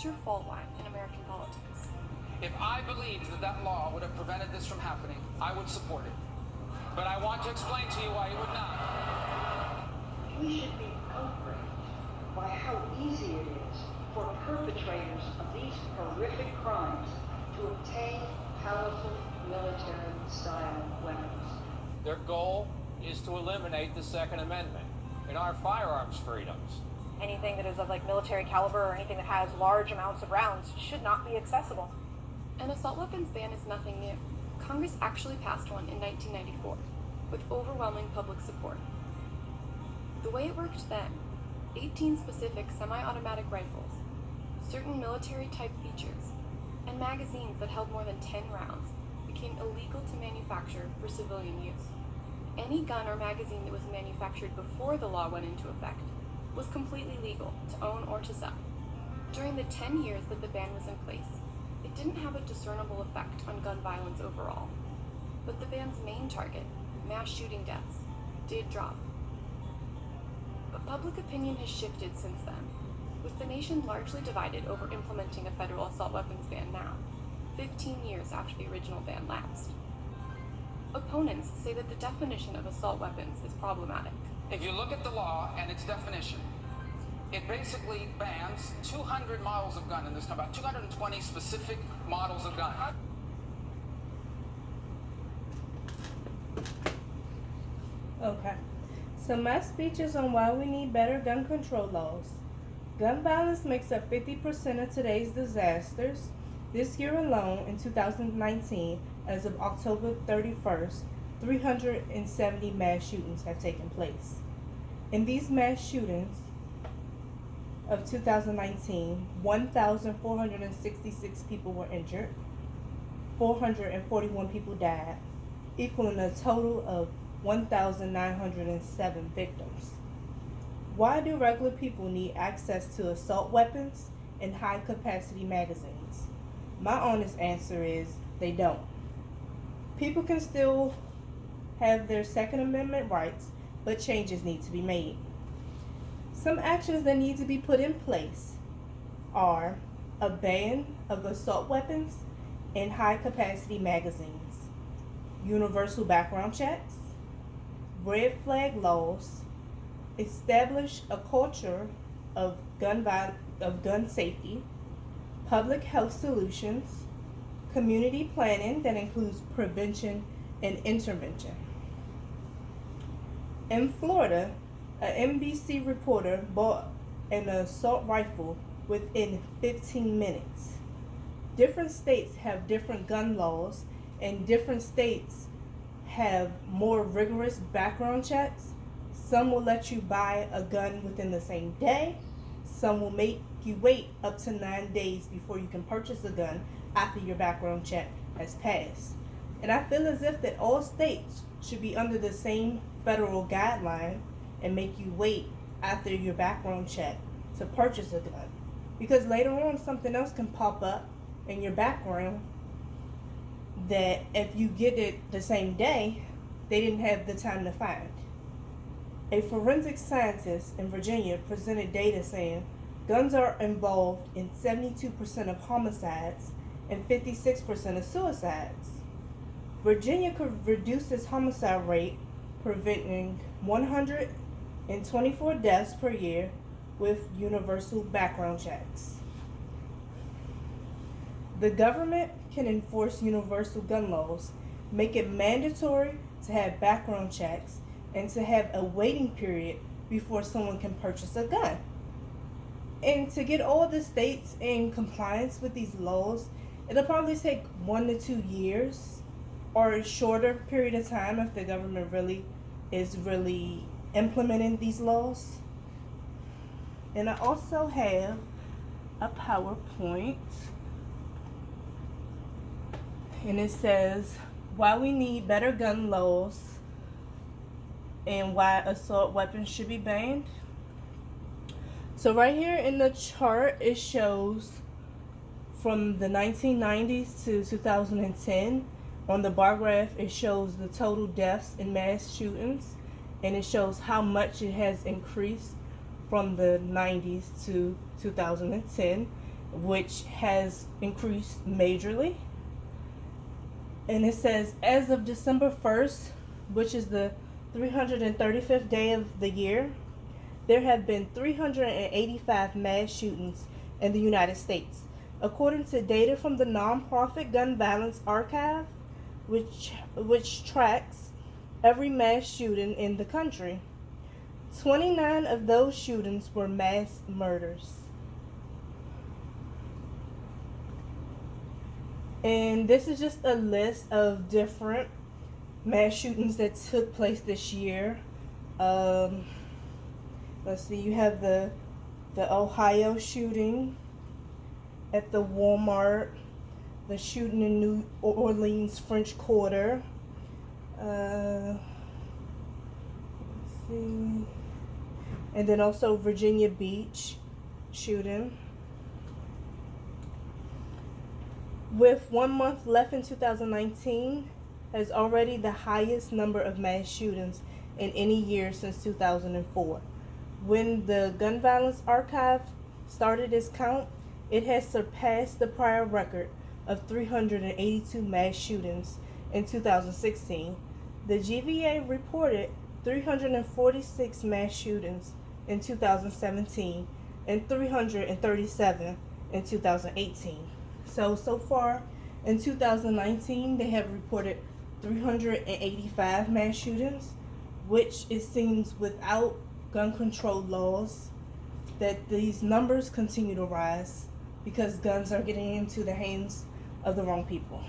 major fault line in American politics. If I believed that that law would have prevented this from happening, I would support it. But I want to explain to you why it would not. We should be outraged by how easy it is for perpetrators of these horrific crimes to obtain powerful military-style weapons. Their goal is to eliminate the Second Amendment and our firearms freedoms. Anything that is of military caliber or anything that has large amounts of rounds should not be accessible. An assault weapons ban is nothing new. Congress actually passed one in 1994, with overwhelming public support. The way it worked then, 18 specific semi-automatic rifles, certain military-type features, and magazines that held more than 10 rounds became illegal to manufacture for civilian use. Any gun or magazine that was manufactured before the law went into effect was completely legal to own or to sell. During the 10 years that the ban was in place, it didn't have a discernible effect on gun violence overall. But the ban's main target, mass shooting deaths, did drop. But public opinion has shifted since then, with the nation largely divided over implementing a federal assault weapons ban now, 15 years after the original ban lapsed. Opponents say that the definition of assault weapons is problematic. If you look at the law and its definition, it basically bans 200 models of gun, and there's about 220 specific models of gun. Okay, so my speech is on why we need better gun control laws. Gun violence makes up 50% of today's disasters. This year alone, in 2019, as of October 31st, 370 mass shootings have taken place. In these mass shootings of 2019, 1,466 people were injured, 441 people died, equaling a total of 1,907 victims. Why do regular people need access to assault weapons and high-capacity magazines? My honest answer is they don't. People can still have their Second Amendment rights, but changes need to be made. Some actions that need to be put in place are a ban of assault weapons and high-capacity magazines, universal background checks, red flag laws, establish a culture of gun safety, public health solutions, community planning that includes prevention and intervention. In Florida, an NBC reporter bought an assault rifle within 15 minutes. Different states have different gun laws, and different states have more rigorous background checks. Some will let you buy a gun within the same day. Some will make you wait up to 9 days before you can purchase a gun after your background check has passed. And I feel as if that all states should be under the same federal guideline and make you wait after your background check to purchase a gun. Because later on something else can pop up in your background that if you get it the same day, they didn't have the time to find. A forensic scientist in Virginia presented data saying guns are involved in 72% of homicides and 56% of suicides. Virginia could reduce its homicide rate, preventing 124 deaths per year with universal background checks. The government can enforce universal gun laws, make it mandatory to have background checks, and to have a waiting period before someone can purchase a gun. And to get all the states in compliance with these laws, it'll probably take 1 to 2 years or a shorter period of time if the government is really implementing these laws. And I also have a PowerPoint, and it says why we need better gun laws and why assault weapons should be banned. So right here in the chart, it shows from the 1990s to 2010. On the bar graph, it shows the total deaths in mass shootings, and it shows how much it has increased from the 90s to 2010. which has increased majorly. And it says, as of December 1st, which is the 335th day of the year, there have been 385 mass shootings in the United States. According to data from the nonprofit Gun Violence Archive, which tracks every mass shooting in the country, 29 of those shootings were mass murders. And this is just a list of different mass shootings that took place this year. Let's see, you have the Ohio shooting at the Walmart, the shooting in New Orleans French Quarter. Let's see. And then also Virginia Beach shooting. With 1 month left in 2019, has already the highest number of mass shootings in any year since 2004. When the Gun Violence Archive started its count, it has surpassed the prior record of 382 mass shootings in 2016. The GVA reported 346 mass shootings in 2017 and 337 in 2018. So far in 2019, they have reported 385 mass shootings, which it seems without gun control laws that these numbers continue to rise because guns are getting into the hands of the wrong people.